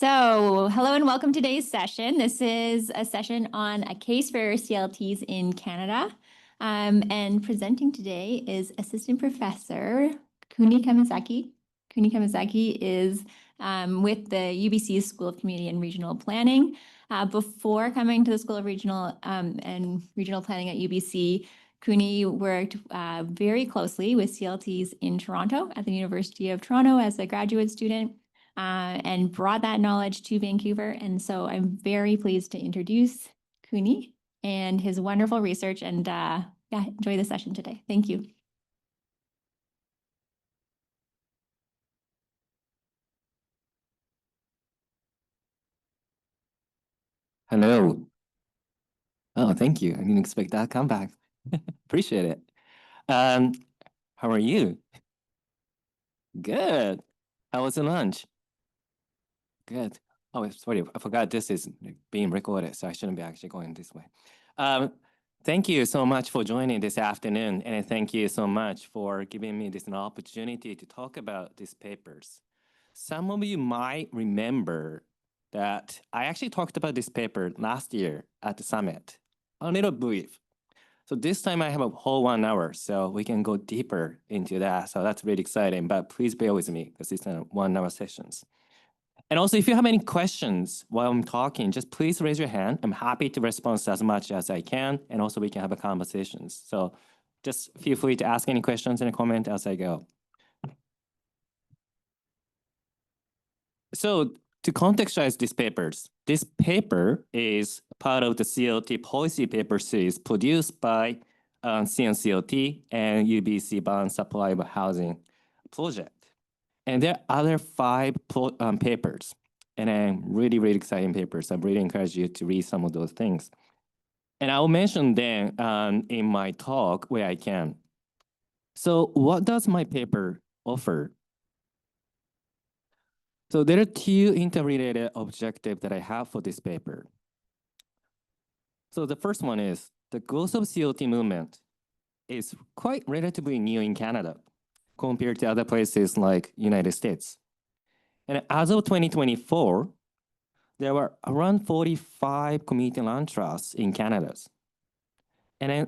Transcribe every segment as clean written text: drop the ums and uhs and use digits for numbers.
Hello and welcome to today's session. This is a session on a case for CLTs in Canada. And presenting today is Assistant Professor Kuni Kamizaki. Kuni Kamizaki is with the UBC School of Community and Regional Planning. Before coming to the School of Regional and Regional Planning at UBC, Kuni worked very closely with CLTs in Toronto at the University of Toronto as a graduate student. And brought that knowledge to Vancouver. And so I'm very pleased to introduce Kuni and his wonderful research and enjoy the session today. Thank you. Hello. Oh, thank you. I didn't expect that comeback. Appreciate it. How are you? Good. How was the lunch? Good. Oh, sorry, I forgot this is being recorded, so I shouldn't be actually going this way. Thank you so much for joining this afternoon, and thank you so much for giving me this opportunity to talk about these papers. Some of you might remember that I actually talked about this paper last year at the summit, a little brief. So this time I have a whole 1 hour, so we can go deeper into that. So that's really exciting, but please bear with me because it's a 1 hour sessions. And also, if you have any questions while I'm talking, just please raise your hand. I'm happy to respond as much as I can, and also we can have a conversations. So just feel free to ask any questions and comment as I go. So to contextualize these papers, this paper is part of the CLT policy paper series produced by CNCLT and UBC Balanced Supply of Housing project. And there are other 5 papers, and really, really exciting papers. I really encourage you to read some of those things. And I'll mention them in my talk where I can. So what does my paper offer? So there are 2 interrelated objectives that I have for this paper. So the first one is the growth of CLT movement is quite relatively new in Canada compared to other places like United States. And as of 2024, there were around 45 community land trusts in Canada. And then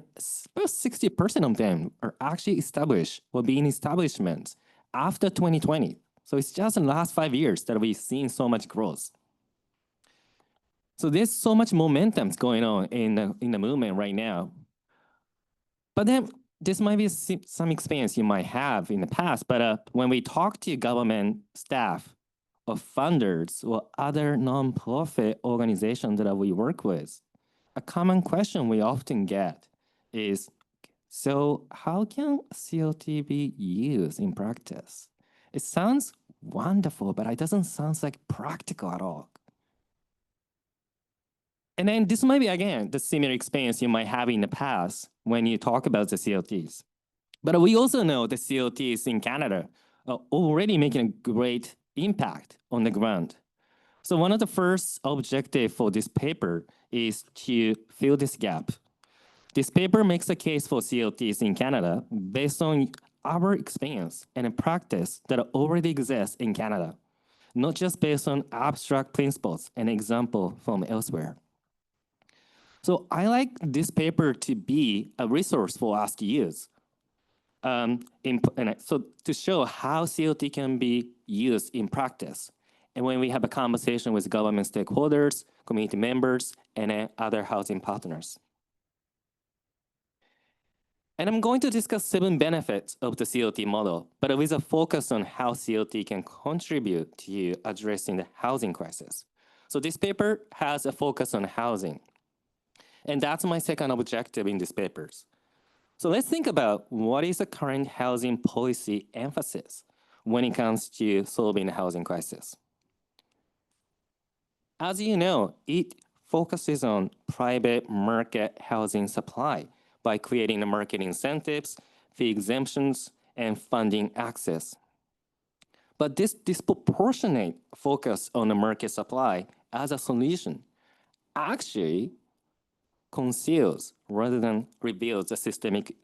about 60% of them are actually established or being establishments after 2020. So it's just in the last 5 years that we've seen so much growth. So there's so much momentum going on in the movement right now. But then this might be some experience you might have in the past, but when we talk to government staff or funders or other nonprofit organizations that we work with, a common question we often get is, so how can CLT be used in practice? It sounds wonderful, but it doesn't sound like practical at all. And then this might be, again, the similar experience you might have in the past when you talk about the CLTs. But we also know the CLTs in Canada are already making a great impact on the ground. So one of the first objectives for this paper is to fill this gap. This paper makes a case for CLTs in Canada based on our experience and a practice that already exists in Canada, not just based on abstract principles and example from elsewhere. So I like this paper to be a resource for us to use. So to show how CLT can be used in practice. And when we have a conversation with government stakeholders, community members, and other housing partners. And I'm going to discuss 7 benefits of the CLT model, but with a focus on how CLT can contribute to addressing the housing crisis. So this paper has a focus on housing. And that's my second objective in these papers. So let's think about what is the current housing policy emphasis when it comes to solving the housing crisis. As you know, it focuses on private market housing supply by creating the market incentives, fee exemptions, and funding access. But this disproportionate focus on the market supply as a solution actually conceals rather than reveals the systemic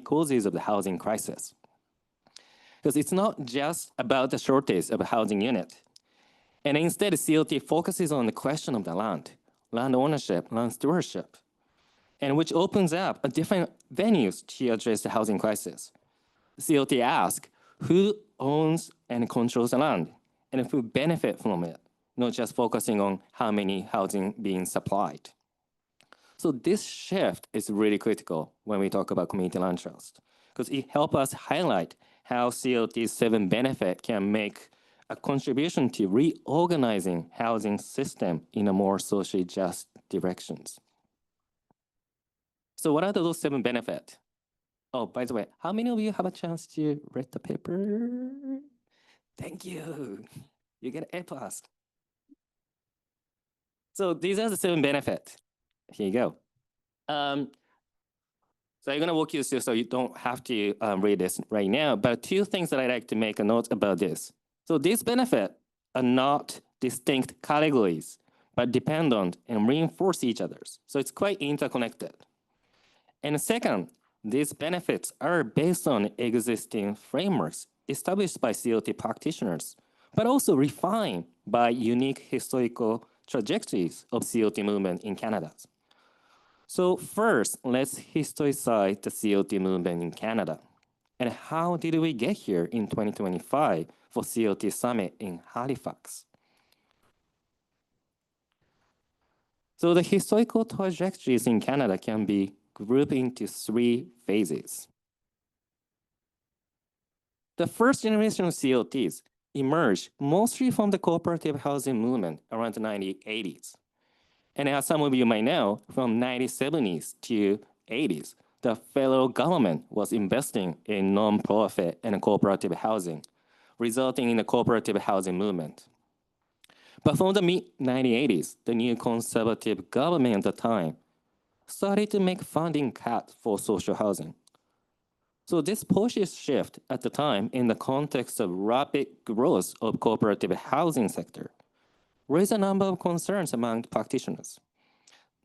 causes of the housing crisis. Because it's not just about the shortage of a housing unit. And instead, CLT focuses on the question of the land ownership, land stewardship, and which opens up different venues to address the housing crisis. CLT asks who owns and controls the land and who benefit from it, not just focusing on how many housing being supplied. So this shift is really critical when we talk about community land trust, because it helps us highlight how CLT's 7 benefit can make a contribution to reorganizing housing system in a more socially just directions. So what are those 7 benefits? Oh, by the way, how many of you have a chance to read the paper? Thank you. You get an A+. So these are the 7 benefits. Here you go. So I'm going to walk you through so you don't have to read this right now, but 2 things that I'd like to make a note about this. So these benefits are not distinct categories, but depend on and reinforce each other. So it's quite interconnected. And second, these benefits are based on existing frameworks established by CLT practitioners, but also refined by unique historical trajectories of CLT movement in Canada. So first, let's historicize the CLT movement in Canada. And how did we get here in 2025 for CLT Summit in Halifax? So the historical trajectories in Canada can be grouped into 3 phases. The first generation of CLTs emerged mostly from the cooperative housing movement around the 1980s. And as some of you might know, from 1970s to 80s, the federal government was investing in non-profit and cooperative housing, resulting in the cooperative housing movement. But from the mid-1980s, the new conservative government at the time started to make funding cuts for social housing. So this policy shift at the time in the context of rapid growth of cooperative housing sector raised a number of concerns among practitioners.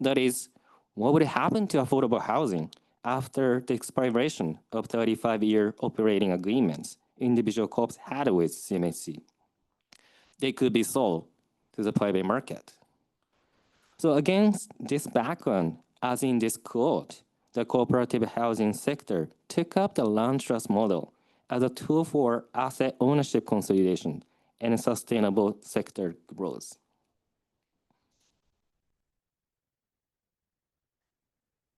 That is, what would happen to affordable housing after the expiration of 35-year operating agreements individual co-ops had with CMHC? They could be sold to the private market. So against this background, as in this quote, the cooperative housing sector took up the land trust model as a tool for asset ownership consolidation and sustainable sector growth.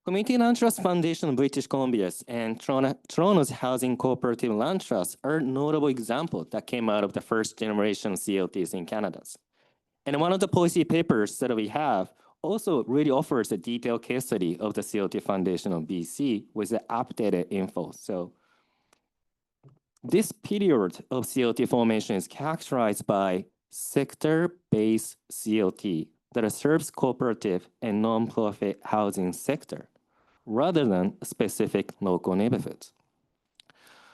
Community Land Trust Foundation of British Columbia and Toronto's Housing Cooperative Land Trust are notable examples that came out of the first generation CLTs in Canada. And one of the policy papers that we have also really offers a detailed case study of the CLT Foundation of BC with the updated info. So this period of CLT formation is characterized by sector-based CLT that serves cooperative and non-profit housing sector, rather than specific local neighborhoods.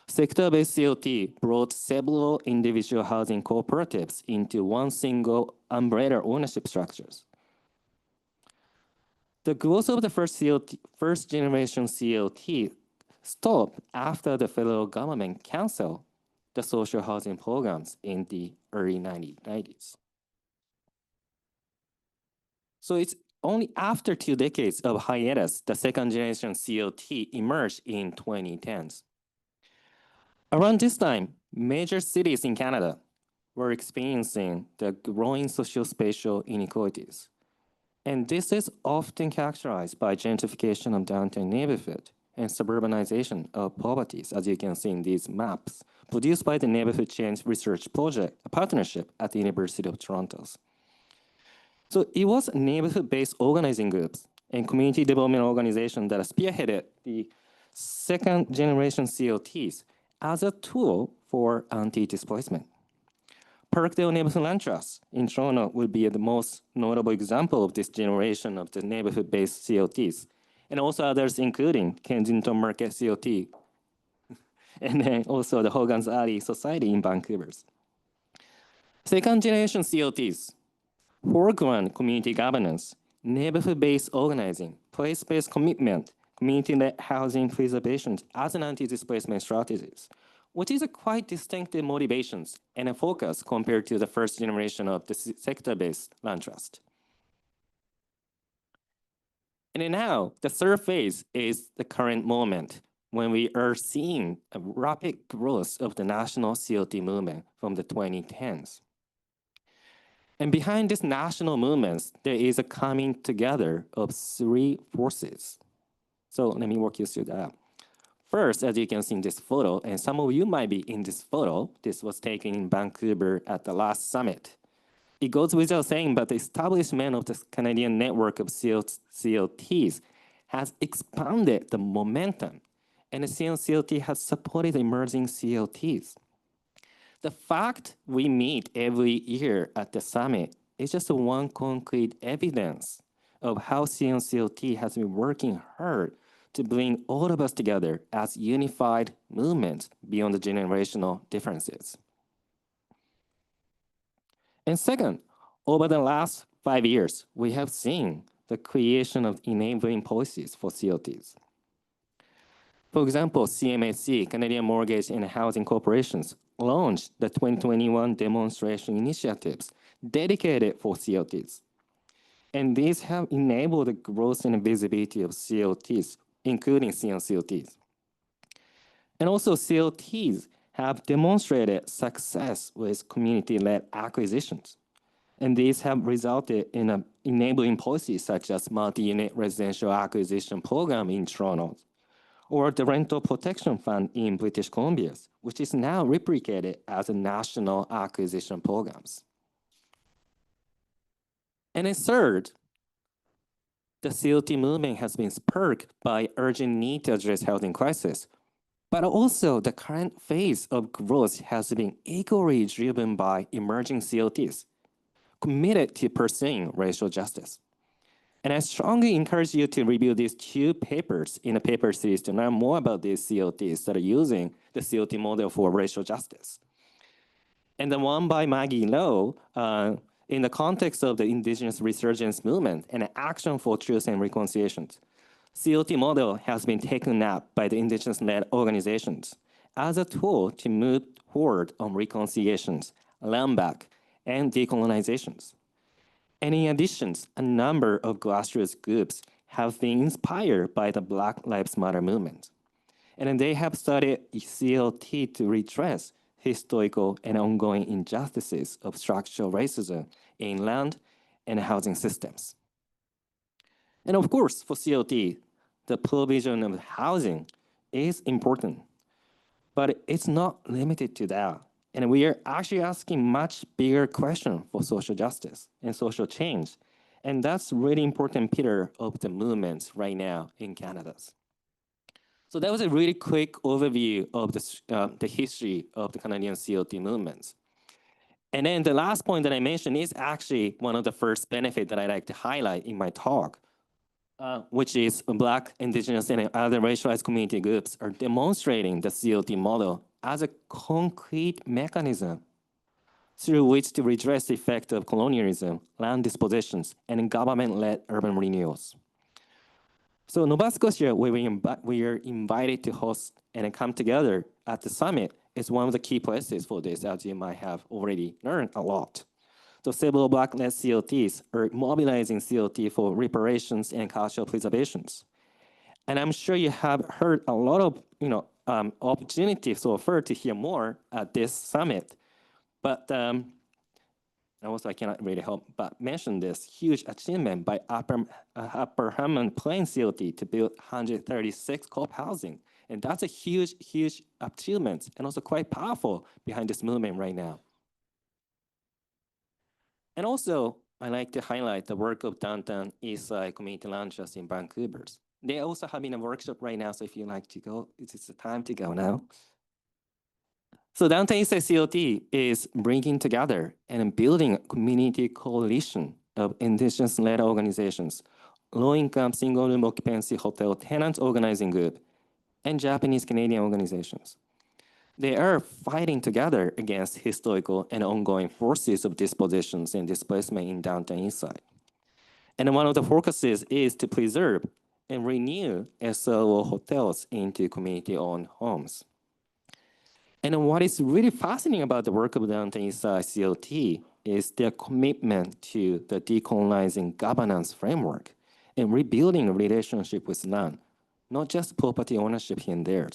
Sector-based CLT brought several individual housing cooperatives into one single umbrella ownership structures. The growth of the first generation CLT stopped after the federal government canceled the social housing programs in the early 1990s. So it's only after 2 decades of hiatus, the second generation CLT emerged in 2010s. Around this time, major cities in Canada were experiencing the growing socio-spatial inequalities. And this is often characterized by gentrification of downtown neighborhood and suburbanization of poverties, as you can see in these maps, produced by the Neighborhood Change Research Project, a partnership at the University of Toronto. So it was neighborhood-based organizing groups and community development organizations that spearheaded the second generation CLTs as a tool for anti-displacement. Parkdale Neighborhood Land Trust in Toronto would be the most notable example of this generation of the neighborhood-based CLTs, and also others including Kensington Market CLT, and then also the Hogan's Alley Society in Vancouver. Second generation CLTs foreground community governance, neighborhood-based organizing, place-based commitment, community-led housing preservation as an anti-displacement strategies, which is a quite distinctive motivations and a focus compared to the first generation of the sector-based land trust. And then now, the third phase is the current moment when we are seeing a rapid growth of the national CLT movement from the 2010s. And behind these national movements, there is a coming together of three forces. So let me walk you through that. First, as you can see in this photo, and some of you might be in this photo, this was taken in Vancouver at the last summit. It goes without saying, but the establishment of the Canadian network of CLTs has expanded the momentum, and the CNCLT has supported emerging CLTs. The fact we meet every year at the summit is just one concrete evidence of how CNCLT has been working hard to bring all of us together as unified movements beyond the generational differences. And second, over the last 5 years, we have seen the creation of enabling policies for CLTs. For example, CMHC, Canadian Mortgage and Housing Corporations, launched the 2021 demonstration initiatives dedicated for CLTs. And these have enabled the growth and visibility of CLTs, including CNCLTs. And also CLTs have demonstrated success with community-led acquisitions. And these have resulted in enabling policies such as multi-unit residential acquisition program in Toronto, or the Rental Protection Fund in British Columbia, which is now replicated as a national acquisition programs. And then third, the CLT movement has been spurred by urgent need to address housing crisis, but also the current phase of growth has been equally driven by emerging CLTs committed to pursuing racial justice. And I strongly encourage you to review these two papers in the paper series to learn more about these CLTs that are using the CLT model for racial justice. And the one by Maggie Lowe, in the context of the Indigenous Resurgence Movement and Action for Truth and Reconciliation, CLT model has been taken up by the Indigenous-led organizations as a tool to move forward on reconciliations, land back, and decolonizations. And in addition, a number of grassroots groups have been inspired by the Black Lives Matter movement. And they have studied CLT to redress historical and ongoing injustices of structural racism in land and housing systems. And of course, for CLT, the provision of housing is important, but it's not limited to that. And we are actually asking much bigger question for social justice and social change. And that's really important pillar of the movements right now in Canada. So that was a really quick overview of the history of the Canadian CLT movements. And then the last point that I mentioned is actually one of the first benefits that I like to highlight in my talk, which is Black, Indigenous, and other racialized community groups are demonstrating the CLT model as a concrete mechanism through which to redress the effect of colonialism, land dispositions, and government-led urban renewals. So Nova Scotia, where we are invited to host and come together at the summit, is one of the key places for this, as you might have already learned a lot. So several Black-led CLTs are mobilizing CLT for reparations and cultural preservations. And I'm sure you have heard a lot of opportunities so far to hear more at this summit. But also I cannot really help but mention this huge achievement by Upper Hamilton Plain CLT to build 136 co-op housing. And that's a huge, huge achievement and also quite powerful behind this movement right now. And also, I like to highlight the work of Downtown Eastside Community Land Trust in Vancouver. They also having a workshop right now, so if you like to go, it's the time to go now. So Downtown Eastside CLT is bringing together and building a community coalition of Indigenous-led organizations, low-income single-room occupancy hotel tenants organizing group, and Japanese-Canadian organizations. They are fighting together against historical and ongoing forces of dispositions and displacement in Downtown Eastside. And one of the focuses is to preserve and renew SLO hotels into community-owned homes. And what is really fascinating about the work of downtown Eastside CLT is their commitment to the decolonizing governance framework and rebuilding a relationship with land, not just property ownership here and there.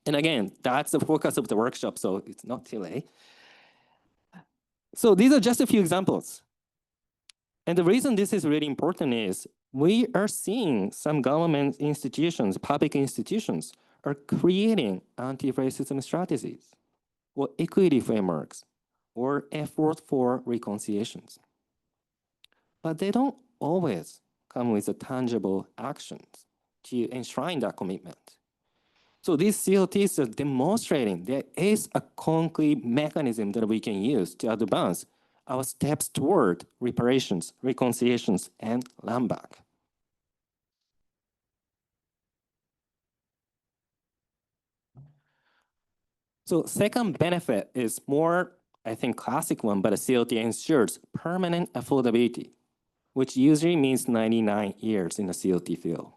And again, that's the focus of the workshop, so it's not too late. So these are just a few examples. And the reason this is really important is we are seeing some government institutions, public institutions, are creating anti-racism strategies or equity frameworks or effort for reconciliations. But they don't always come with the tangible actions to enshrine that commitment. So these CLTs are demonstrating there is a concrete mechanism that we can use to advance our steps toward reparations, reconciliations, and land back. So second benefit is more, I think, classic one, but a CLT ensures permanent affordability, which usually means 99 years in the CLT field.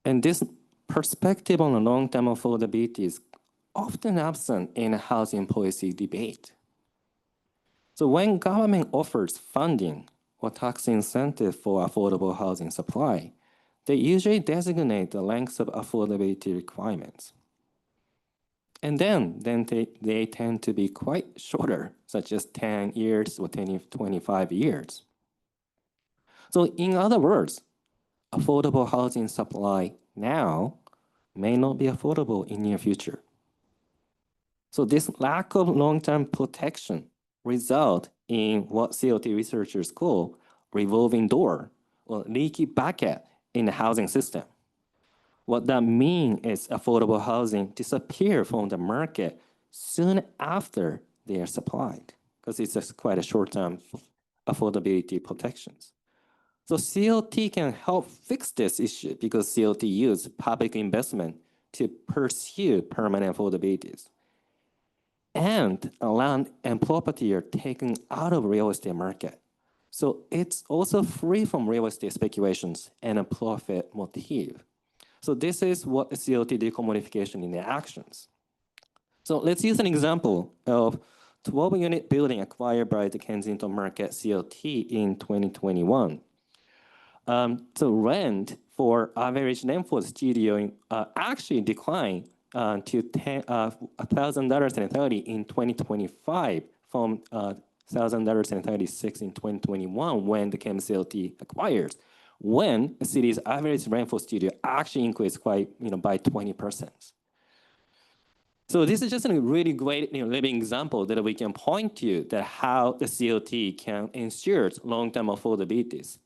And this perspective on long-term affordability is often absent in a housing policy debate. So when government offers funding or tax incentive for affordable housing supply, they usually designate the lengths of affordability requirements. And then they tend to be quite shorter, such as 10 years or 25 years. So in other words, affordable housing supply now may not be affordable in near future. So this lack of long-term protection result in what CLT researchers call revolving door or leaky bucket in the housing system. What that means is affordable housing disappear from the market soon after they are supplied, because it's quite a short-term affordability protections. So CLT can help fix this issue because CLT use public investment to pursue permanent affordabilities. And land and property are taken out of real estate market. So it's also free from real estate speculations and a profit motive. So this is what CLT decommodification in the actions. So let's use an example of 12-unit building acquired by the Kensington Market CLT in 2021. So rent for average rent for the studio actually declined to $1,030 in 2025 from $1,036 in 2021 when the CLT acquired, when the city's average rent for studio actually increased quite, by 20%. So this is just a really great living example that we can point to that how the CLT can ensure long-term affordabilities.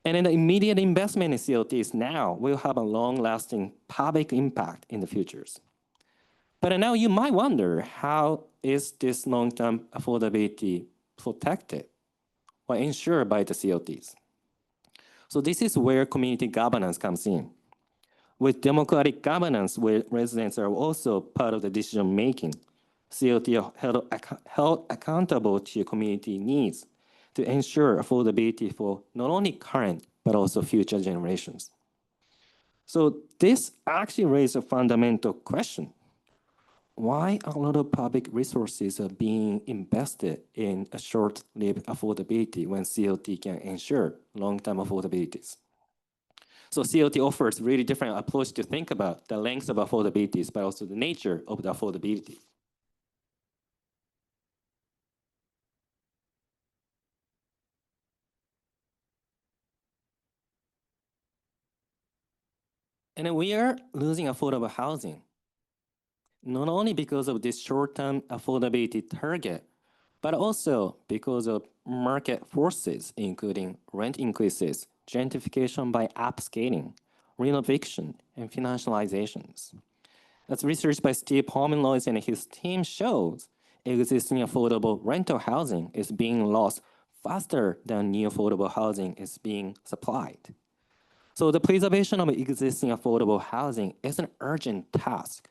And then the immediate investment in CLTs now will have a long-lasting public impact in the futures. But now you might wonder, how is this long-term affordability protected or ensured by the CLTs? So this is where community governance comes in. With democratic governance, where residents are also part of the decision-making, CLT are held accountable to community needs to ensure affordability for not only current, but also future generations. So this actually raises a fundamental question. Why a lot of public resources are being invested in a short-lived affordability when CLT can ensure long-term affordabilities? So CLT offers really different approach to think about the length of affordabilities, but also the nature of the affordability. And then we are losing affordable housing, not only because of this short-term affordability target, but also because of market forces, including rent increases, gentrification by upscaling, renovation, and financializations. As research by Steve Pomeroy and his team shows, existing affordable rental housing is being lost faster than new affordable housing is being supplied. So the preservation of existing affordable housing is an urgent task.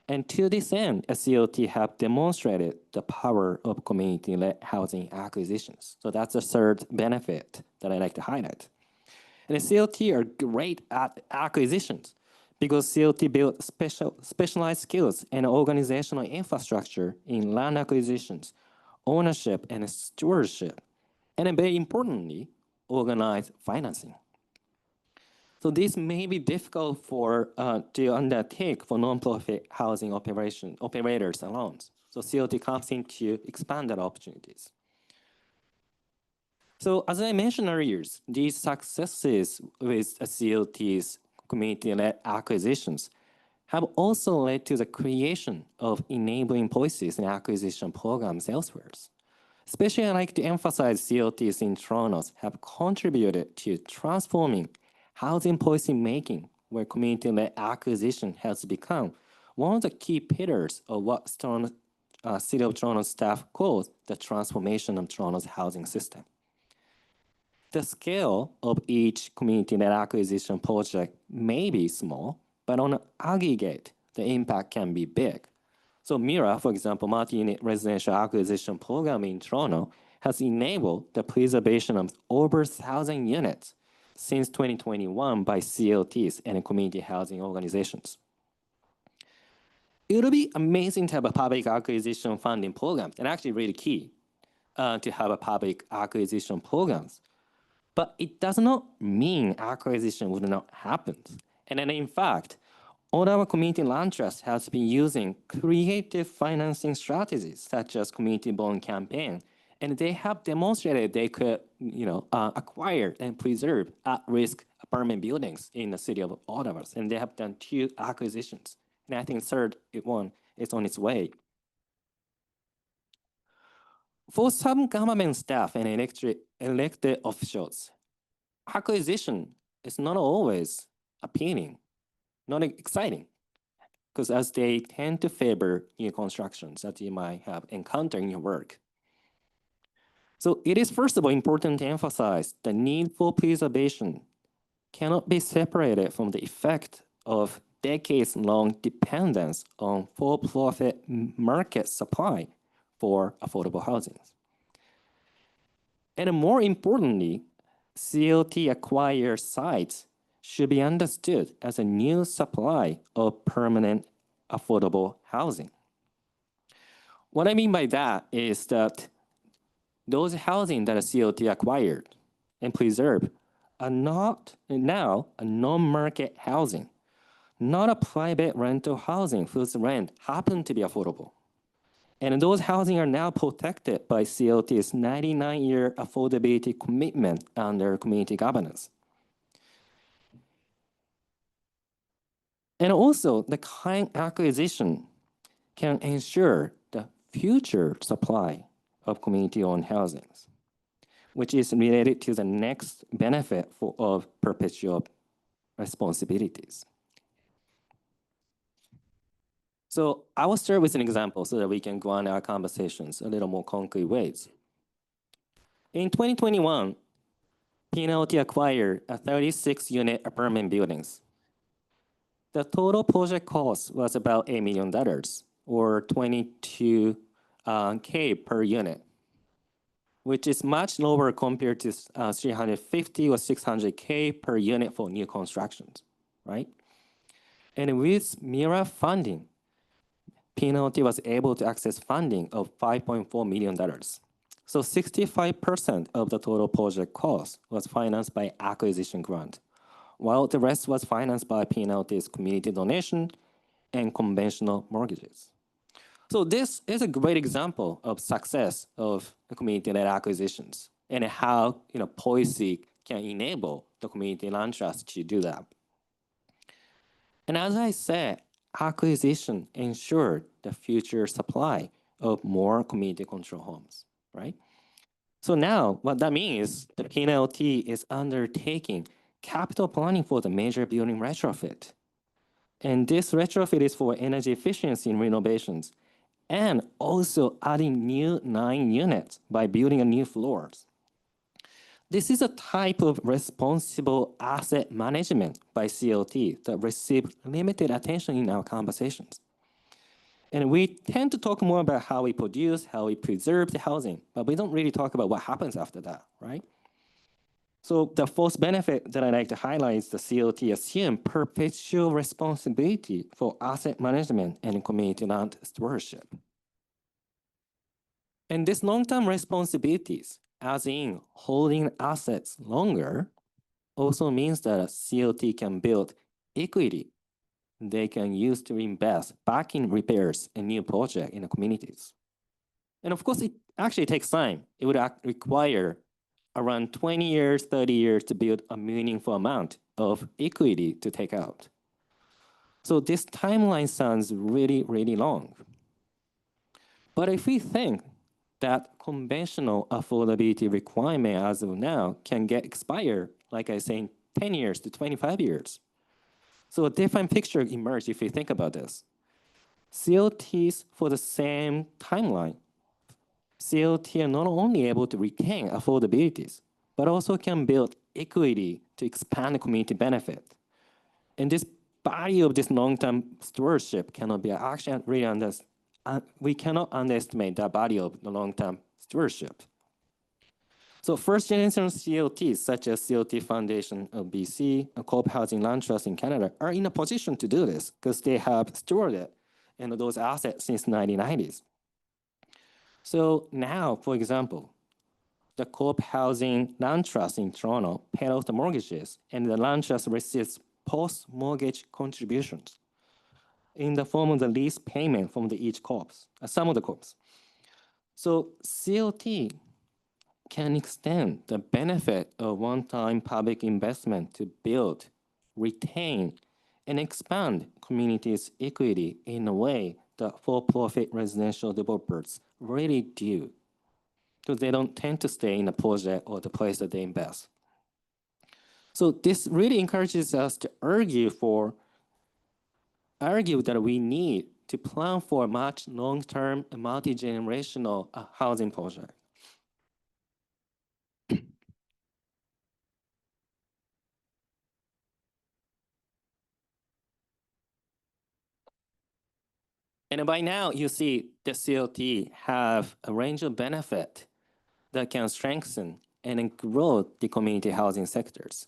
And to this end, CLT have demonstrated the power of community-led housing acquisitions. So that's the third benefit that I like to highlight. And the CLT are great at acquisitions because CLT built specialized skills and organizational infrastructure in land acquisitions, ownership, and stewardship, and then very importantly, organized financing. So this may be difficult to undertake for nonprofit housing operators alone. So CLT comes in to expand that opportunities. So as I mentioned earlier, these successes with CLT's community-led acquisitions have also led to the creation of enabling policies and acquisition programs elsewhere. Especially I like to emphasize CLTs in Toronto have contributed to transforming housing policy making, where community-led acquisition has become one of the key pillars of what City of Toronto staff calls the transformation of Toronto's housing system. The scale of each community-led acquisition project may be small, but on an aggregate, the impact can be big. So MIRA, for example, multi-unit residential acquisition program in Toronto, has enabled the preservation of over 1,000 units since 2021 by CLTs and community housing organizations. It would be amazing to have a public acquisition funding program, and actually really key to have a public acquisition programs. But it does not mean acquisition would not happen. And then in fact, Ottawa Community Land Trust has been using creative financing strategies such as community bond campaign, and they have demonstrated they could, acquire and preserve at-risk apartment buildings in the city of Ottawa, and they have done 2 acquisitions. And I think third one is on its way. For some government staff and elected officials, acquisition is not always appealing, not exciting, because as they tend to favor new constructions that you might have encountered in your work. So it is first of all important to emphasize the need for preservation cannot be separated from the effect of decades-long dependence on for-profit market supply for affordable housing. And more importantly, CLT acquired sites should be understood as a new supply of permanent affordable housing. What I mean by that is that those housing that a CLT acquired and preserved are not now a non-market housing, not a private rental housing whose rent happen to be affordable. And those housing are now protected by CLT's 99-year affordability commitment under community governance. And also, the kind acquisition can ensure the future supply of community-owned housings, which is related to the next benefit of perpetual responsibilities. So I will start with an example so that we can go on our conversations a little more concrete ways. In 2021, PNLT acquired a 36-unit apartment buildings. The total project cost was about $8 million, or $22K per unit, which is much lower compared to $350 or $600K per unit for new constructions, right? And with MIRA funding, PNLT was able to access funding of $5.4 million. So 65% of the total project cost was financed by acquisition grant, while the rest was financed by PNLT's community donation and conventional mortgages. So this is a great example of success of the community-led acquisitions and how policy can enable the community land trust to do that. And as I said, acquisition ensured the future supply of more community control homes, right? So now what that means is the PNLT is undertaking capital planning for the major building retrofit. And this retrofit is for energy efficiency in renovations and also adding new 9 units by building a new floors. This is a type of responsible asset management by CLT that received limited attention in our conversations. And we tend to talk more about how we produce, how we preserve the housing, but we don't really talk about what happens after that, right? So the fourth benefit that I like to highlight is the CLT assume perpetual responsibility for asset management and community land stewardship. And these long-term responsibilities, as in holding assets longer, also means that a CLT can build equity they can use to invest back in repairs and new projects in the communities. And of course, it actually takes time. It would require around 20 years, 30 years to build a meaningful amount of equity to take out. So this timeline sounds really, really long. But if we think that conventional affordability requirement as of now can get expired, like I say, in 10 years to 25 years. So a different picture emerges if we think about this. CLTs for the same timeline, CLT are not only able to retain affordabilities, but also can build equity to expand the community benefit. And this value of this long-term stewardship cannot be actually really we cannot underestimate the value of the long-term stewardship. So first generation CLTs, such as CLT Foundation of BC, and Co-op Housing Land Trust in Canada, are in a position to do this because they have stewarded those assets since 1990s. So now, for example, the Co-op Housing Land Trust in Toronto paid off the mortgages, and the land trust receives post-mortgage contributions in the form of the lease payment from each co-ops, some of the co-ops. So CLT can extend the benefit of one-time public investment to build, retain, and expand communities' equity in a way that for-profit residential developers really do, because they don't tend to stay in the project or the place that they invest. So this really encourages us to argue that we need to plan for a much long-term multi-generational housing project. And by now, you see the CLT have a range of benefit that can strengthen and grow the community housing sectors.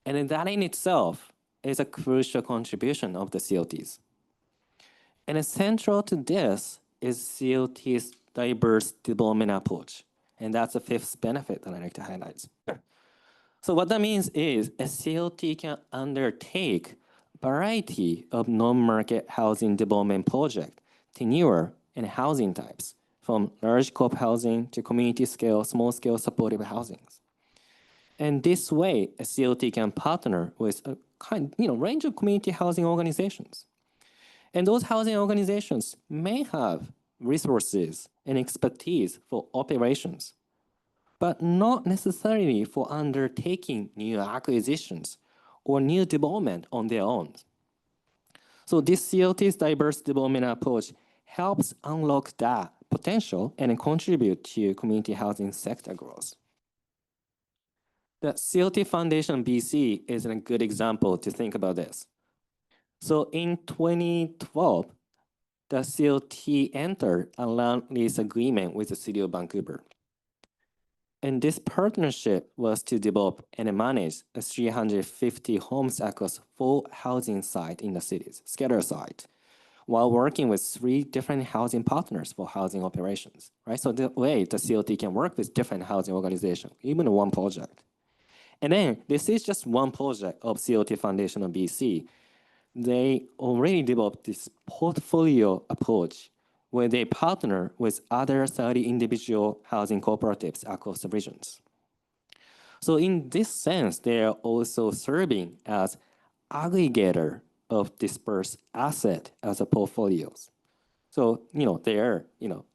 And that in itself is a crucial contribution of the CLTs. And central to this is CLT's diverse development approach. And that's the fifth benefit that I like to highlight. So what that means is a CLT can undertake a variety of non-market housing development projects to newer and housing types, from large co-op housing to community scale, small scale supportive housings. And this way, a CLT can partner with a range of community housing organizations. And those housing organizations may have resources and expertise for operations, but not necessarily for undertaking new acquisitions or new development on their own. So this CLT's diverse development approach helps unlock that potential and contribute to community housing sector growth. The CLT Foundation BC is a good example to think about this. So in 2012, the CLT entered a land lease agreement with the City of Vancouver. And this partnership was to develop and manage 350 homes across 4 housing sites in the cities, scattered sites, while working with 3 different housing partners for housing operations, right? So that way, the CLT can work with different housing organizations, even one project. And then this is just one project of CLT Foundation of BC. They already developed this portfolio approach where they partner with other 30 individual housing cooperatives across the regions. So in this sense, they are also serving as aggregator of dispersed asset as a portfolios. So, they are,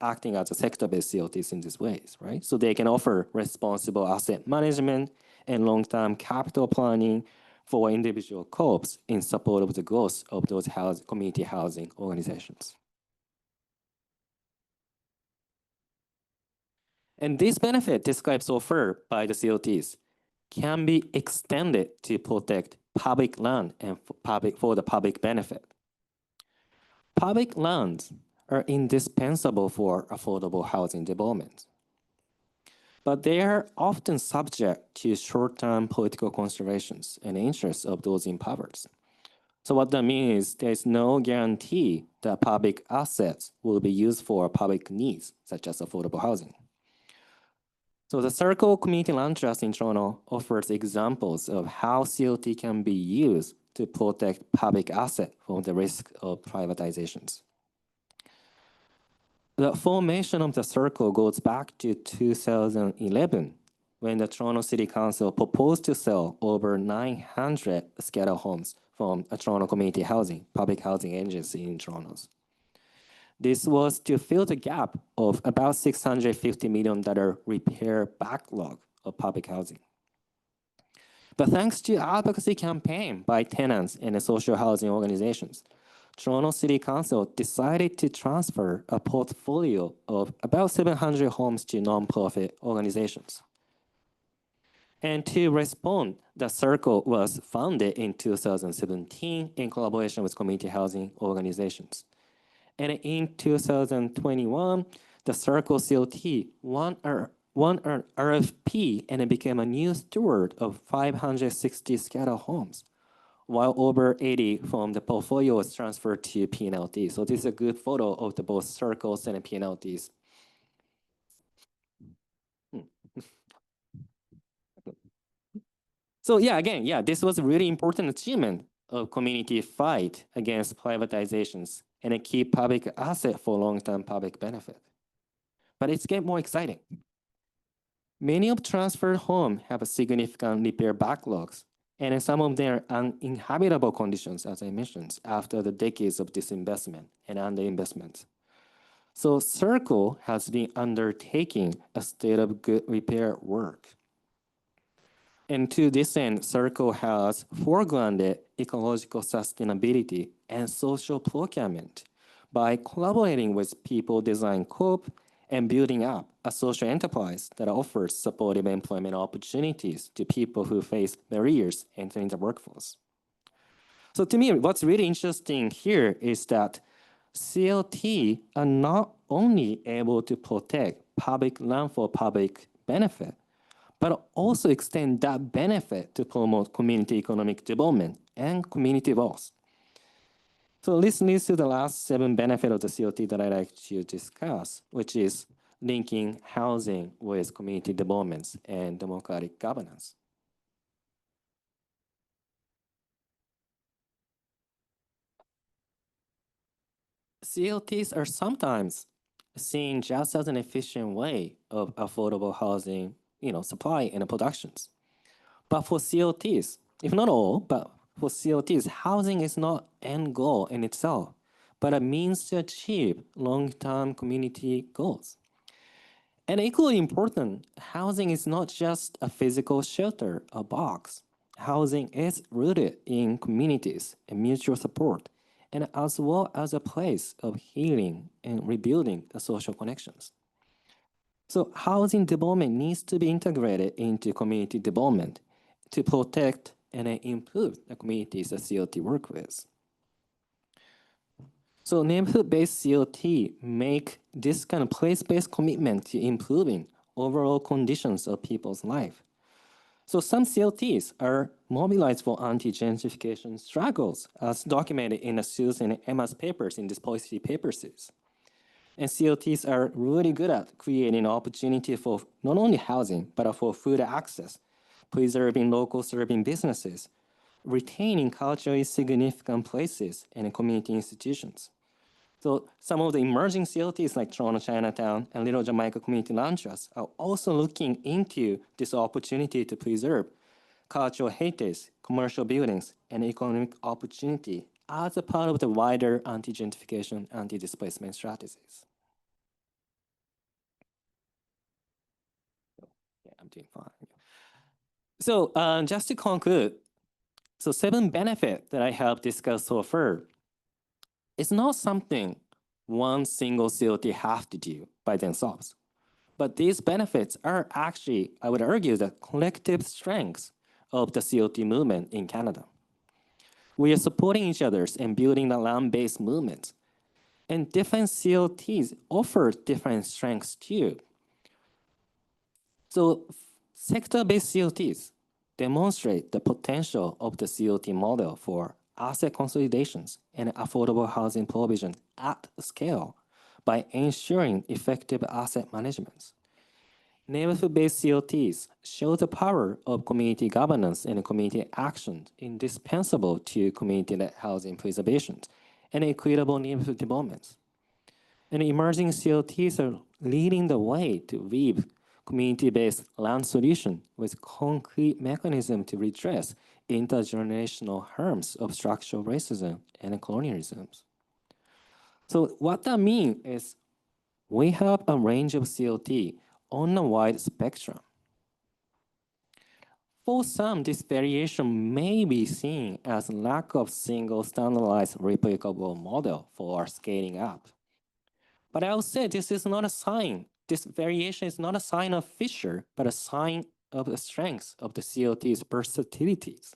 acting as a sector-based CLTs in these ways, right? So they can offer responsible asset management and long-term capital planning for individual co-ops in support of the growth of those community housing organizations. And this benefit described so far by the CLTs can be extended to protect public land and for the public benefit. Public lands are indispensable for affordable housing development. but they are often subject to short-term political considerations and interests of those in power. So what that means is there's no guarantee that public assets will be used for public needs, such as affordable housing. So the Circle Community Land Trust in Toronto offers examples of how CLT can be used to protect public assets from the risk of privatizations. The formation of the Circle goes back to 2011, when the Toronto City Council proposed to sell over 900 scattered homes from a Toronto Community Housing, public housing agency in Toronto. This was to fill the gap of about $650 million repair backlog of public housing. But thanks to advocacy campaign by tenants and social housing organizations, Toronto City Council decided to transfer a portfolio of about 700 homes to nonprofit organizations. And to respond, the Circle was founded in 2017 in collaboration with community housing organizations. And in 2021, the Circle CLT won an RFP and it became a new steward of 560 scattered homes, while over 80 from the portfolio was transferred to PNLT. So this is a good photo of the both Circles and PNLTs. So yeah, again, this was a really important achievement of community fight against privatizations and a key public asset for long-term public benefit. But it's getting more exciting. Many of transferred homes have a significant repair backlogs, and some of them are uninhabitable conditions, as I mentioned, after the decades of disinvestment and underinvestment. So Circle has been undertaking a state of good repair work. And to this end, Circle has foregrounded ecological sustainability and social procurement by collaborating with People Design Corp and building up a social enterprise that offers supportive employment opportunities to people who face barriers entering the workforce. So to me, what's really interesting here is that CLT are not only able to protect public land for public benefit, but also extend that benefit to promote community economic development and community wealth. So this leads to the last 7 benefits of the CLT that I'd like to discuss, which is linking housing with community developments and democratic governance. CLTs are sometimes seen just as an efficient way of affordable housing, supply and productions. But for CLTs, if not all, but for CLTs, housing is not end goal in itself, but a means to achieve long-term community goals. And equally important, housing is not just a physical shelter, a box. Housing is rooted in communities and mutual support, and as well as a place of healing and rebuilding the social connections. So housing development needs to be integrated into community development to protect and improve the communities that CLT work with. So neighborhood-based CLT make this kind of place-based commitment to improving overall conditions of people's life. So some CLTs are mobilized for anti-gentrification struggles, as documented in the Susan and Emma's papers in this policy paper series. And CLTs are really good at creating opportunity for not only housing, but for food access, preserving local serving businesses, retaining culturally significant places and community institutions. So some of the emerging CLTs like Toronto Chinatown and Little Jamaica Community Land Trust are also looking into this opportunity to preserve cultural heritage, commercial buildings, and economic opportunity as a part of the wider anti-gentrification, anti-displacement strategies. Yeah, I'm doing fine. So just to conclude, so 7 benefits that I have discussed so far, it's not something one single CLT have to do by themselves. But these benefits are actually, I would argue, the collective strengths of the CLT movement in Canada. We are supporting each other and building the land-based movement. And different CLTs offer different strengths too. So sector-based CLTs demonstrate the potential of the CLT model for asset consolidations and affordable housing provision at scale by ensuring effective asset management. Neighborhood-based CLTs show the power of community governance and community action indispensable to community-led housing preservation and equitable neighborhood development. And emerging CLTs are leading the way to weave community-based land solution with concrete mechanism to redress intergenerational harms of structural racism and colonialism. So what that means is we have a range of CLT on a wide spectrum. For some, this variation may be seen as lack of single standardized replicable model for scaling up. But I would say this is not a sign. This variation is not a sign of fissure, but a sign of the strength of the CLT's versatilities.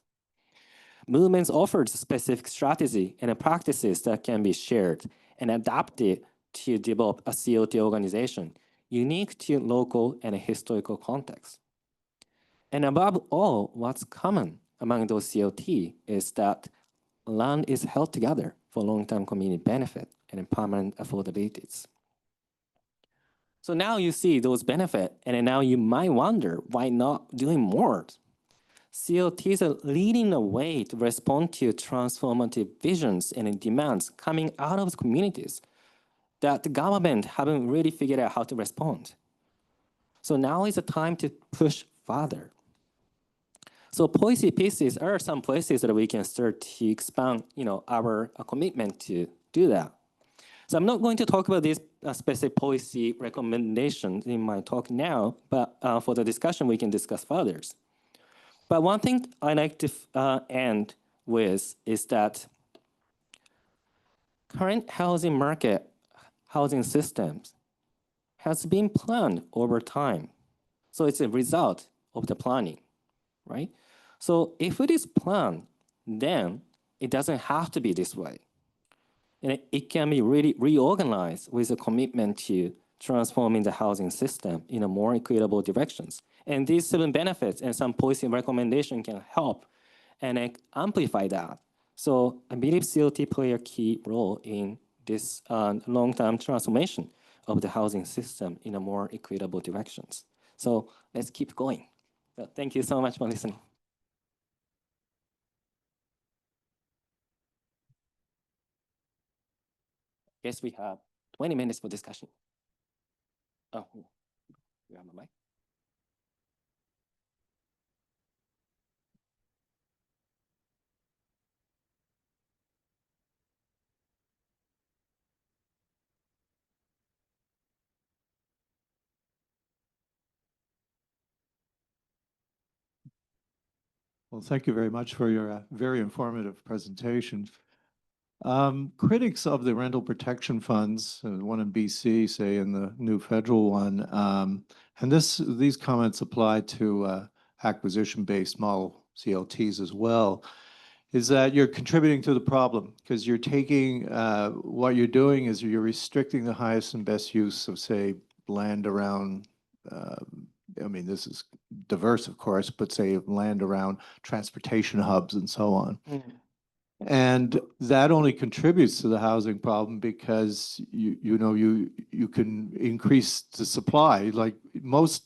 Movements offered specific strategy and practices that can be shared and adapted to develop a CLT organization unique to local and historical context. And above all, what's common among those CLT is that land is held together for long-term community benefit and permanent affordabilities. So now you see those benefits, and now you might wonder, why not doing more? CLTs are leading the way to respond to transformative visions and demands coming out of communities that the government haven't really figured out how to respond. So now is the time to push further. So policy pieces are some places that we can start to expand, our commitment to do that. So I'm not going to talk about these specific policy recommendations in my talk now, but for the discussion, we can discuss further. But one thing I like to end with is that current housing market, housing systems has been planned over time. So it's a result of the planning, right? So if it is planned, then it doesn't have to be this way. And it can be really reorganized with a commitment to transforming the housing system in a more equitable directions. And these 7 benefits and some policy recommendation can help and amplify that. So I believe CLT play a key role in this long-term transformation of the housing system in a more equitable directions. So let's keep going. So thank you so much for listening. Guess we have 20 minutes for discussion. Oh, you have my mic? Well, thank you very much for your very informative presentation. Critics of the rental protection funds, one in BC, say, and the new federal one, and these comments apply to acquisition-based model CLTs as well, is that you're contributing to the problem because you're taking, what you're doing is you're restricting the highest and best use of, say, land around, I mean, this is diverse, of course, but say land around transportation hubs and so on. And that only contributes to the housing problem because you can increase the supply. Like most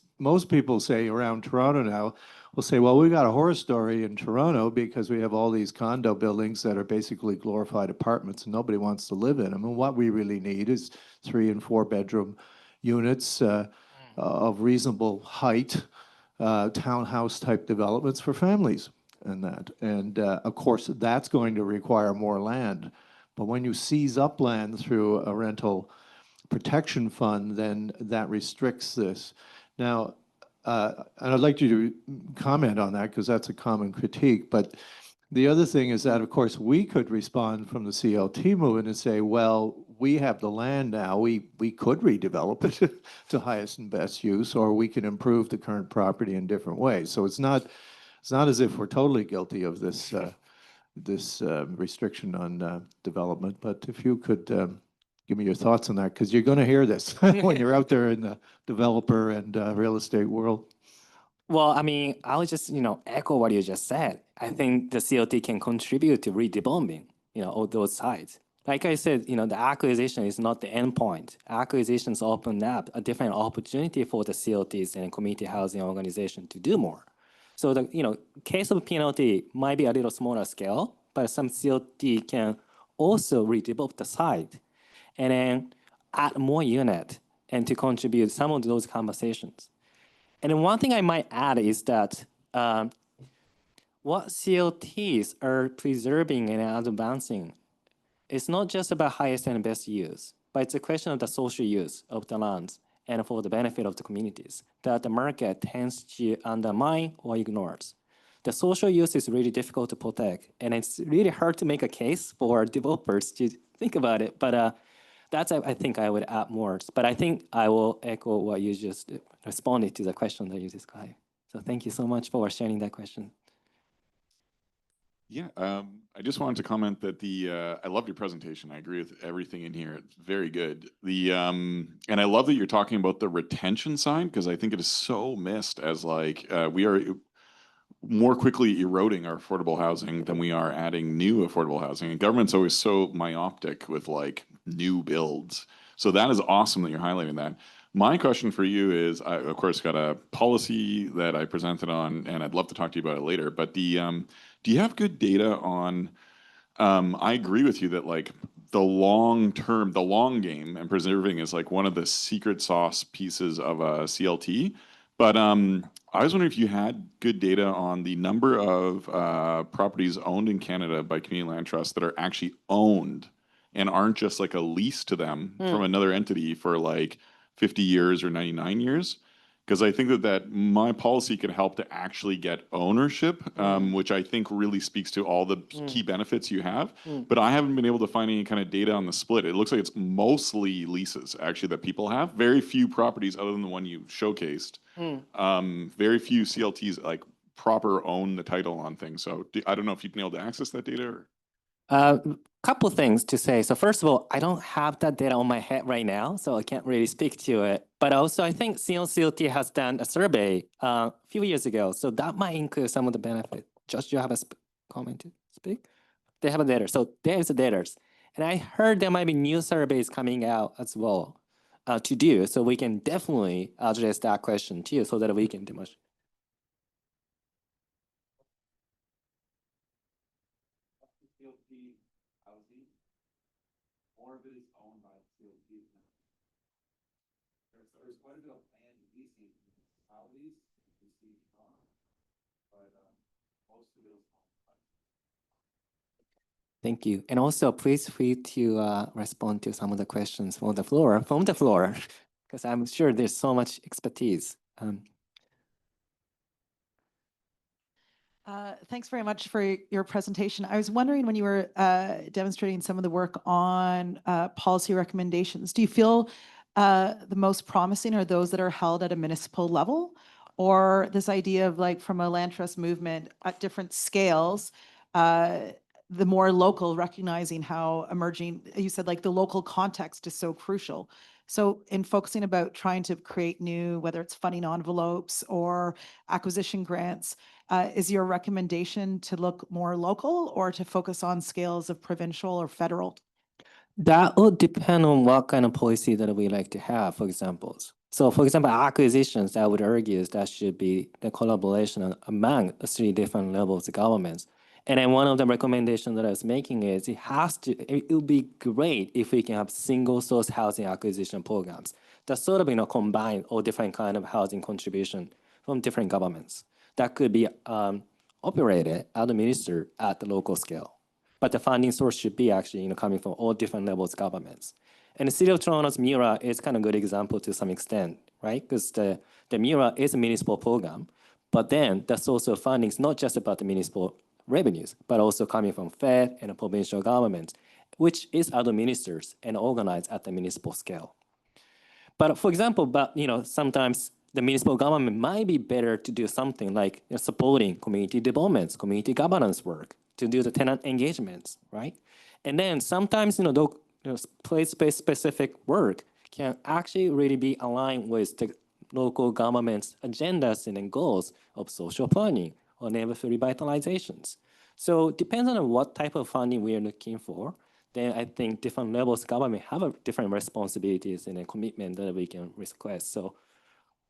people say around Toronto now will say, well, we got a horror story in Toronto because we have all these condo buildings that are basically glorified apartments and nobody wants to live in them. And what we really need is 3 and 4 bedroom units of reasonable height, townhouse type developments for families. And of course, that's going to require more land. But when you seize up land through a rental protection fund, then that restricts this. Now, and I'd like you to comment on that because that's a common critique. But the other thing is that, of course, we could respond from the CLT movement and say, well, we have the land now. We could redevelop it to highest and best use, or we can improve the current property in different ways. So it's not as if we're totally guilty of this restriction on development. But if you could give me your thoughts on that, because you're going to hear this when you're out there in the developer and real estate world. Well, I mean, I would just, echo what you just said. I think the CLT can contribute to redeveloping, all those sites. Like I said, the acquisition is not the end point. Acquisitions open up a different opportunity for the CLTs and community housing organization to do more. So the, case of penalty might be a little smaller scale, but some CLT can also redevelop the site and then add more unit and to contribute some of those conversations. And then one thing I might add is that what CLTs are preserving and advancing is not just about highest and best use, but it's a question of the social use of the lands and for the benefit of the communities that the market tends to undermine or ignores. The social use is really difficult to protect, and it's really hard to make a case for developers to think about it. But that's, I think I would add more. But I think I will echo what you just responded to the question that you described. So thank you so much for sharing that question. Yeah, I just wanted to comment that I loved your presentation. I agree with everything in here. It's very good. And I love that you're talking about the retention side, because I think it is so missed as like we are more quickly eroding our affordable housing than we are adding new affordable housing. And government's always so myopic with like new builds. So that is awesome that you're highlighting that. My question for you is, I, of course, got a policy that I presented on, and I'd love to talk to you about it later. But do you have good data on, I agree with you that like the long term, the long game and preserving is like one of the secret sauce pieces of a CLT. But I was wondering if you had good data on the number of properties owned in Canada by community land trusts that are actually owned and aren't just like a lease to them from another entity for like 50 years or 99 years. Because I think that my policy can help to actually get ownership, which I think really speaks to all the key benefits you have. But I haven't been able to find any kind of data on the split. It looks like it's mostly leases actually that people have. Very few properties other than the one you showcased. Very few CLTs like proper own the title on things. So I don't know if you've been able to access that data or. Couple things to say. So first of all, I don't have that data on my head right now, so I can't really speak to it. But also, I think CLCLT has done a survey a few years ago, so that might include some of the benefit. Josh, you have a comment to speak? They have a data, so there's the data. And I heard there might be new surveys coming out as well to do, so we can definitely address that question too, so that we can demonstrate. More of it is owned by CLTs. There's quite a bit of land leasing municipalities, but most of it is owned by. Thank you. And also, please feel to respond to some of the questions from the floor, because I'm sure there's so much expertise. Thanks very much for your presentation. I was wondering when you were demonstrating some of the work on policy recommendations, do you feel the most promising are those that are held at a municipal level, or this idea of like from a land trust movement at different scales, the more local, recognizing how emerging, you said like the local context is so crucial. So in focusing about trying to create new, whether it's funding envelopes or acquisition grants, is your recommendation to look more local or to focus on scales of provincial or federal? That would depend on what kind of policy that we like to have, for example. So for example, acquisitions, I would argue that should be the collaboration among 3 different levels of governments. And then one of the recommendations that I was making is it would be great if we can have single source housing acquisition programs that sort of, combine all different kind of housing contribution from different governments that could be operated, administered at the local scale. But the funding source should be actually, coming from all different levels of governments. And the City of Toronto's MIRA is kind of a good example to some extent, right? Because the MIRA is a municipal program, but then the source of funding is not just about the municipal revenues, but also coming from Fed and provincial governments, which is administered and organized at the municipal scale. But for example, sometimes the municipal government might be better to do something like supporting community developments, community governance work, to do the tenant engagements, right? And then sometimes, place-based specific work can actually really be aligned with the local government's agendas and goals of social planning or neighborhood revitalizations. So depends on what type of funding we are looking for, then I think different levels of government have a different responsibilities and a commitment that we can request. So,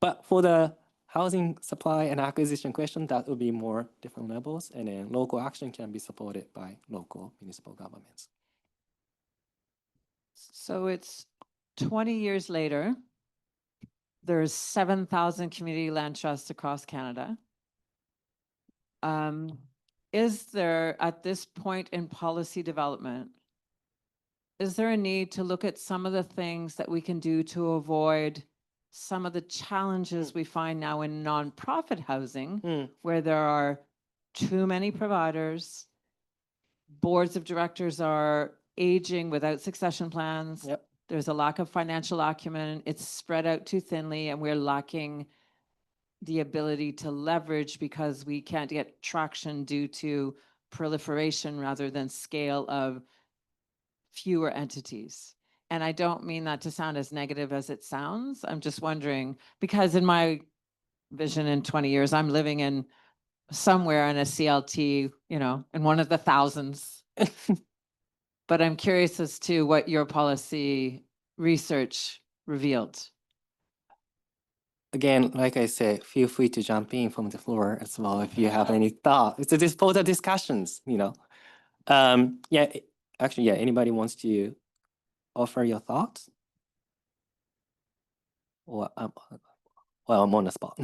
but for the housing supply and acquisition question, that would be more different levels, and then local action can be supported by local municipal governments. So it's 20 years later. There's 7,000 community land trusts across Canada. Is there, at this point in policy development, is there a need to look at some of the things that we can do to avoid some of the challenges we find now in nonprofit housing, where there are too many providers, boards of directors are aging without succession plans. Yep. There's a lack of financial acumen. It's spread out too thinly, and we're lacking the ability to leverage because we can't get traction due to proliferation rather than scale of fewer entities. And I don't mean that to sound as negative as it sounds. I'm just wondering, because in my vision in 20 years, I'm living in somewhere in a CLT, you know, in one of the thousands. But I'm curious as to what your policy research revealed. Again, like I said, feel free to jump in from the floor as well if you have any thought. It's a disposal discussions, you know. Yeah, actually, yeah, anybody wants to offer your thoughts? Or, well, I'm on the spot.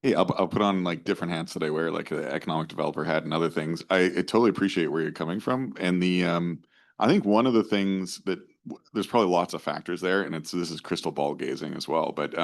Hey, I'll put on like different hats that I wear, like the economic developer hat and other things. I totally appreciate where you're coming from. And I think one of the things that there's probably lots of factors there, and this is crystal ball gazing as well. But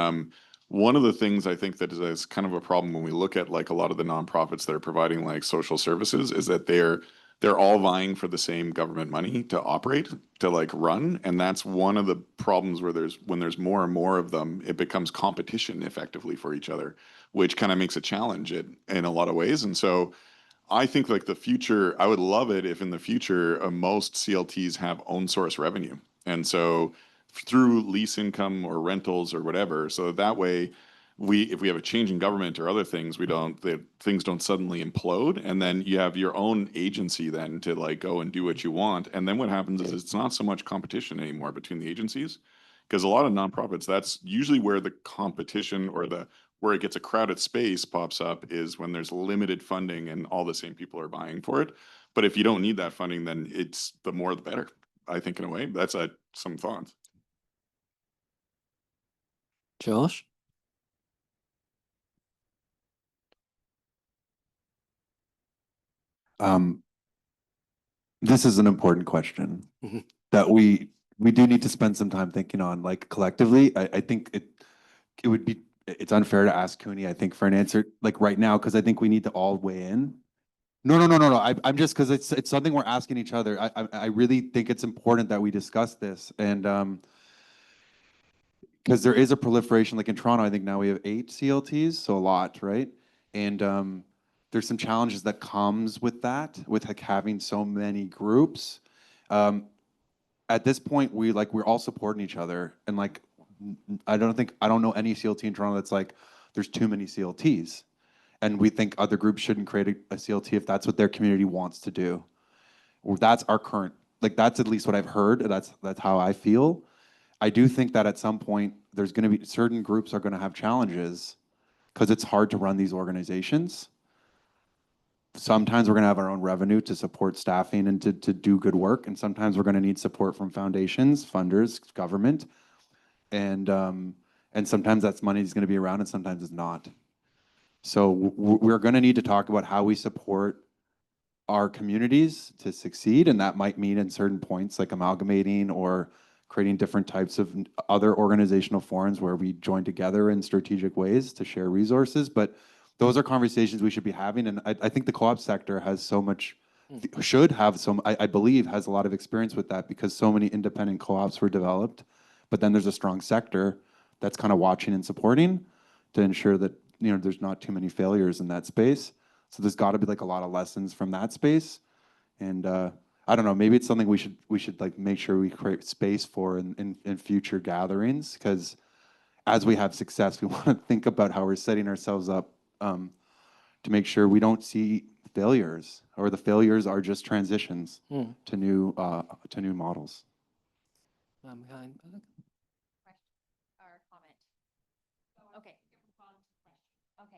one of the things I think that is kind of a problem when we look at like a lot of the nonprofits that are providing like social services is that they're all vying for the same government money to operate, to like run. And that's one of the problems where when there's more and more of them, it becomes competition effectively for each other, which kind of makes a challenge in a lot of ways. And so I think like the future, I would love it if in the future, most CLTs have own source revenue. And so through lease income or rentals or whatever, so that way if we have a change in government or other things, things don't suddenly implode. And then you have your own agency then to like go and do what you want. And then what happens is it's not so much competition anymore between the agencies, because a lot of nonprofits, that's usually where the competition or where it gets a crowded space pops up is when there's limited funding and all the same people are buying for it. But if you don't need that funding, then it's the more the better, I think, in a way. That's some thoughts. Josh? This is an important question Mhm. that we do need to spend some time thinking on, like collectively. I think it would be, it's unfair to ask Kuni, I think, for an answer like right now, because I think we need to all weigh in. No. I'm just, because it's something we're asking each other. I really think it's important that we discuss this, and because there is a proliferation, like in Toronto, I think now we have 8 CLTs, so a lot, right? And there's some challenges that comes with that, with like having so many groups. At this point, we're all supporting each other, and like I don't know any CLT in Toronto that's like there's too many CLTs, and we think other groups shouldn't create a CLT if that's what their community wants to do. Or that's our current, like that's at least what I've heard. That's how I feel. I do think that at some point there's going to be certain groups are going to have challenges because it's hard to run these organizations. Sometimes we're going to have our own revenue to support staffing and to do good work, and sometimes we're going to need support from foundations, funders, government, and sometimes that's money is going to be around and sometimes it's not. So we're going to need to talk about how we support our communities to succeed, and that might mean in certain points like amalgamating or creating different types of other organizational forums where we join together in strategic ways to share resources. But those are conversations we should be having, and I think the co-op sector has so much, should have some, I believe has a lot of experience with that, because so many independent co-ops were developed, but then there's a strong sector that's kind of watching and supporting to ensure that, you know, there's not too many failures in that space. So there's got to be like a lot of lessons from that space. And I I don't know, maybe it's something we should like make sure we create space for in future gatherings, because as we have success, we want to think about how we're setting ourselves up to make sure we don't see failures, or the failures are just transitions to new models. Question or comment? Okay. Okay.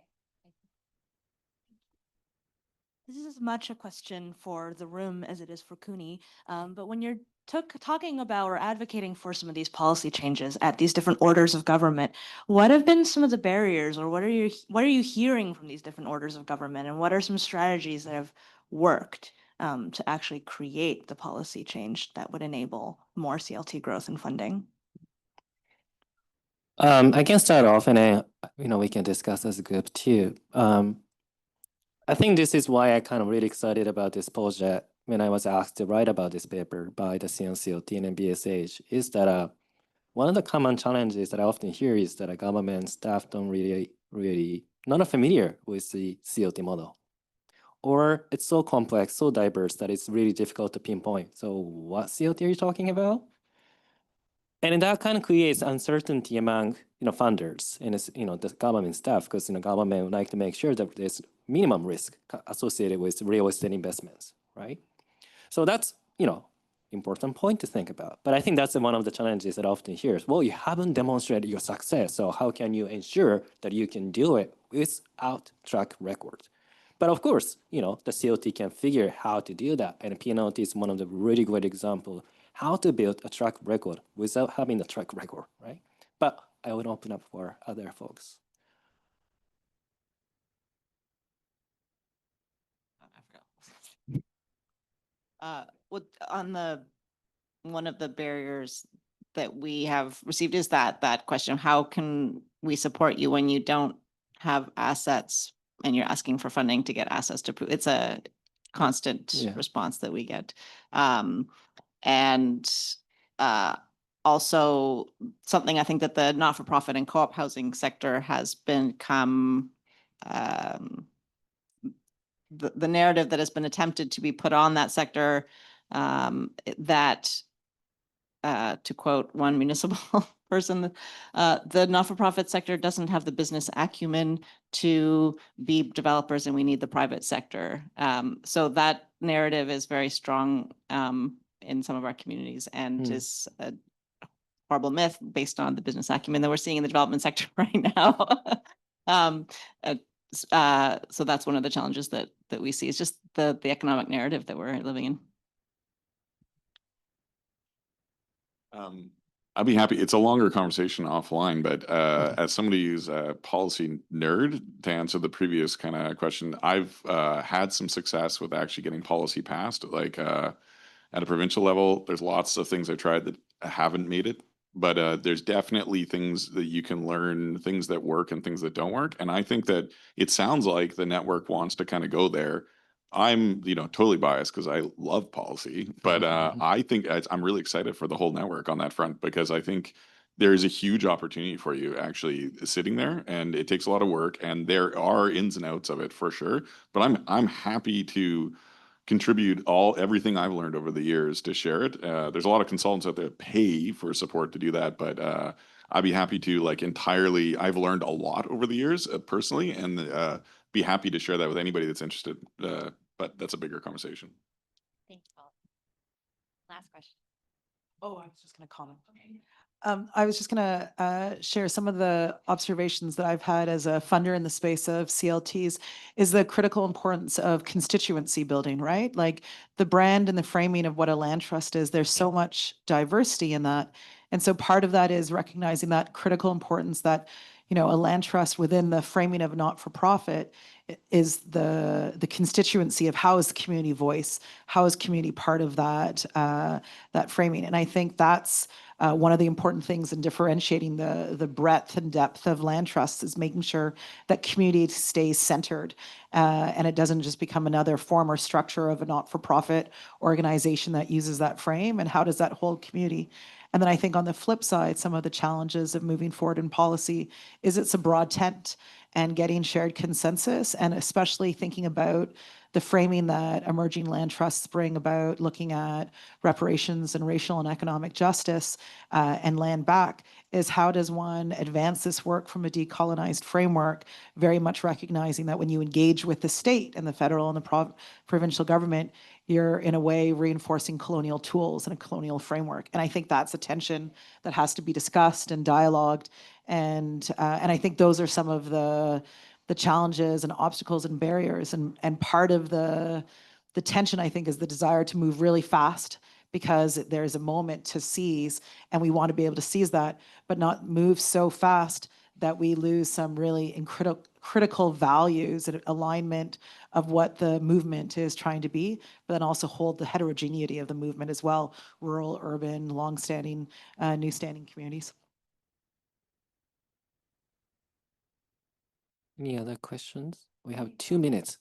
This is as much a question for the room as it is for Kuni. But when you're talking about or advocating for some of these policy changes at these different orders of government, what have been some of the barriers, or what are you hearing from these different orders of government, and what are some strategies that have worked to actually create the policy change that would enable more CLT growth and funding? I can start off, and we can discuss as a group too. I think this is why I kind of really excited about this project when I was asked to write about this paper by the CNCLT and BSH, is that one of the common challenges that I often hear is that government staff don't really not familiar with the CLT model, or it's so complex, so diverse that it's really difficult to pinpoint. So what CLT are you talking about? And that kind of creates uncertainty among funders and the government staff, because government would like to make sure that there's minimum risk associated with real estate investments, right? So that's important point to think about. But I think that's one of the challenges that I often hear is, well, you haven't demonstrated your success, so how can you ensure that you can do it without track record? But of course, the CLT can figure how to do that, and PNLT is one of the really great examples how to build a track record without having a track record, right? But I would open up for other folks. One of the barriers that we have received is that question of how can we support you when you don't have assets and you're asking for funding to get assets to prove. It's a constant response that we get. Also something I think that the not-for-profit and co-op housing sector has become the narrative that has been attempted to be put on that sector, that to quote one municipal person, the not-for-profit sector doesn't have the business acumen to be developers, and we need the private sector. So that narrative is very strong in some of our communities, and is a horrible myth based on the business acumen that we're seeing in the development sector right now. So that's one of the challenges that we see, is just the economic narrative that we're living in. I'd be happy. It's a longer conversation offline, but as somebody who's a policy nerd, to answer the previous kind of question, I've had some success with actually getting policy passed. Like at a provincial level, there's lots of things I tried that haven't made it, but there's definitely things that you can learn, things that work and things that don't work. And I think that it sounds like the network wants to kind of go there. I'm, totally biased because I love policy, but I think I'm really excited for the whole network on that front, because I think there is a huge opportunity for you actually sitting there, and it takes a lot of work, and there are ins and outs of it for sure. But I'm happy to contribute everything I've learned over the years to share it. There's a lot of consultants out there that pay for support to do that, but I'd be happy to I've learned a lot over the years personally, and be happy to share that with anybody that's interested. But that's a bigger conversation. Thanks, Paul. Last question. Oh, I was just going to comment. I was just going to share some of the observations that I've had as a funder in the space of CLTs, is the critical importance of constituency building, right? Like the brand and the framing of what a land trust is, there's so much diversity in that. And so part of that is recognizing that critical importance that, a land trust within the framing of a not-for-profit is the constituency of how is the community voice, how is community part of that framing. And I think that's one of the important things in differentiating the breadth and depth of land trusts, is making sure that community stays centered, and it doesn't just become another form or structure of a not-for-profit organization that uses that frame, and how does that hold community. And then I think on the flip side, some of the challenges of moving forward in policy is it's a broad tent. and getting shared consensus, and especially thinking about the framing that emerging land trusts bring about looking at reparations and racial and economic justice and land back, is how does one advance this work from a decolonized framework, very much recognizing that when you engage with the state and the federal and the provincial government, you're in a way reinforcing colonial tools and a colonial framework. And I think that's a tension that has to be discussed and dialogued. And I think those are some of the challenges and obstacles and barriers. And part of the tension, I think, is the desire to move really fast, because there's a moment to seize, and we want to be able to seize that, but not move so fast that we lose some really critical values and alignment of what the movement is trying to be, but then also hold the heterogeneity of the movement as well, rural, urban, long-standing, new-standing communities. Any other questions? We have 2 minutes.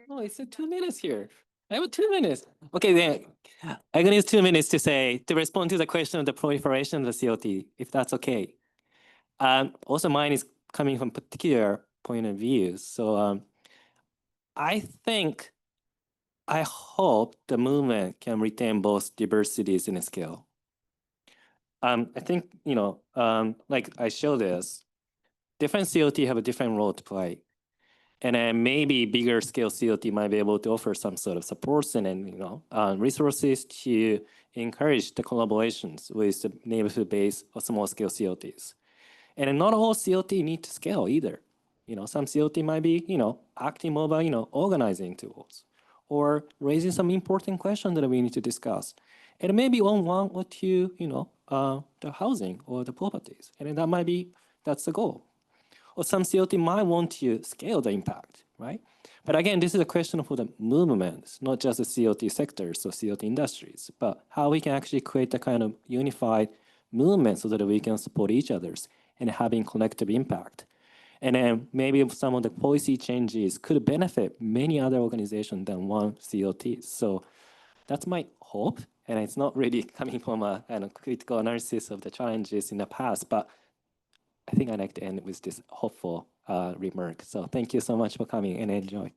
Oh, it's 2 minutes here. I have 2 minutes. Okay, then I'm gonna use 2 minutes to respond to the question of the proliferation of the CLT, if that's okay. Also, mine is coming from particular point of view. So I hope the movement can retain both diversities and scale. I think, like I show this, different CLT have a different role to play. And then maybe bigger scale CLT might be able to offer some sort of supports and resources to encourage the collaborations with the neighborhood-based or small scale CLTs. And not all CLT need to scale either. Some CLT might be, acting more by, organizing tools or raising some important questions that we need to discuss. And maybe on one or two, the housing or the properties. And that might be, that's the goal. Or some CLT might want to scale the impact, right? But again, this is a question for the movements, not just the CLT sectors or CLT industries, but how we can actually create a kind of unified movement so that we can support each other's and having collective impact. And then maybe some of the policy changes could benefit many other organizations than one CLT. So that's my hope. And it's not really coming from a critical analysis of the challenges in the past, but I think I'd like to end with this hopeful remark. So thank you so much for coming and enjoy.